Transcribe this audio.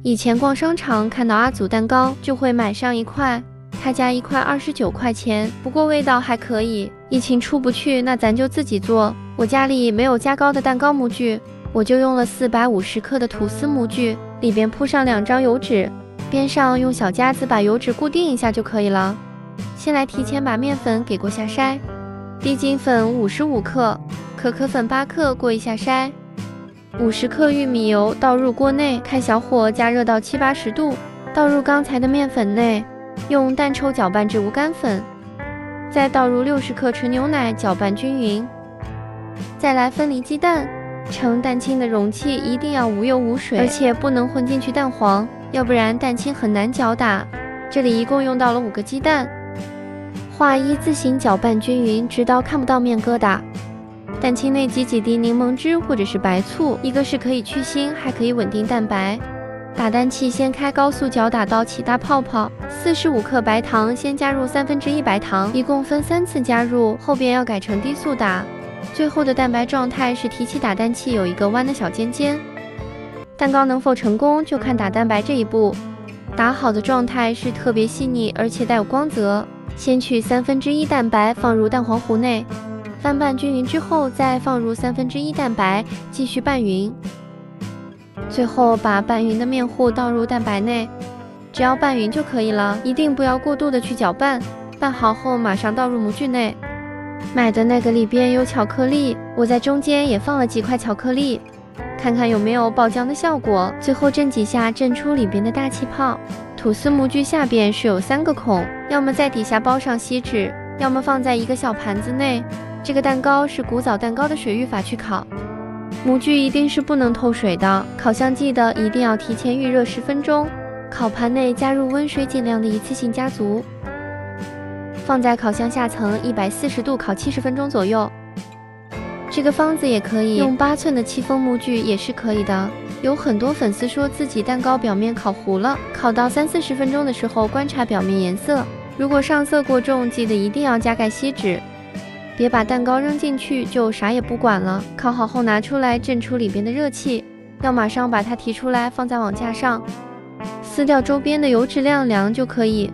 以前逛商场看到阿祖蛋糕就会买上一块，他家一块29块钱，不过味道还可以。疫情出不去，那咱就自己做。我家里没有加高的蛋糕模具，我就用了450克的吐司模具，里边铺上2张油纸，边上用小夹子把油纸固定一下就可以了。先来提前把面粉给过下筛，低筋粉55克，可可粉8克过一下筛，50克玉米油倒入锅内，开小火加热到70-80度，倒入刚才的面粉内，用蛋抽搅拌至无干粉，再倒入60克纯牛奶搅拌均匀，再来分离鸡蛋。盛蛋清的容器一定要无油无水，而且不能混进去蛋黄，要不然蛋清很难搅打。这里一共用到了5个鸡蛋，画一字形搅拌均匀，直到看不到面疙瘩。蛋清内挤几滴柠檬汁或者是白醋，一个是可以去腥，还可以稳定蛋白。打蛋器先开高速搅打到起大泡泡。45克白糖先加入1/3白糖，一共分3次加入，后边要改成低速打。最后的蛋白状态是提起打蛋器有一个弯的小尖尖。蛋糕能否成功就看打蛋白这一步，打好的状态是特别细腻而且带有光泽。先取1/3蛋白放入蛋黄糊内，翻拌均匀之后再放入1/3蛋白，继续拌匀。最后把拌匀的面糊倒入蛋白内，只要拌匀就可以了，一定不要过度的去搅拌。拌好后马上倒入模具内。买的那个里边有巧克力，我在中间也放了几块巧克力，看看有没有爆浆的效果。最后震几下，震出里边的大气泡。吐司模具下边是有3个孔，要么在底下包上锡纸，要么放在一个小盘子内。这个蛋糕是古早蛋糕的水浴法去烤，模具一定是不能透水的。烤箱记得一定要提前预热10分钟。烤盘内加入温水，尽量的一次性加足。放在烤箱下层140度烤70分钟左右。这个方子也可以用8寸的戚风模具，也是可以的。有很多粉丝说自己蛋糕表面烤糊了，烤到30-40分钟的时候观察表面颜色，如果上色过重，记得一定要加盖锡纸，别把蛋糕扔进去就啥也不管了。烤好后拿出来震出里边的热气，要马上把它提出来放在网架上，撕掉周边的油脂晾凉就可以。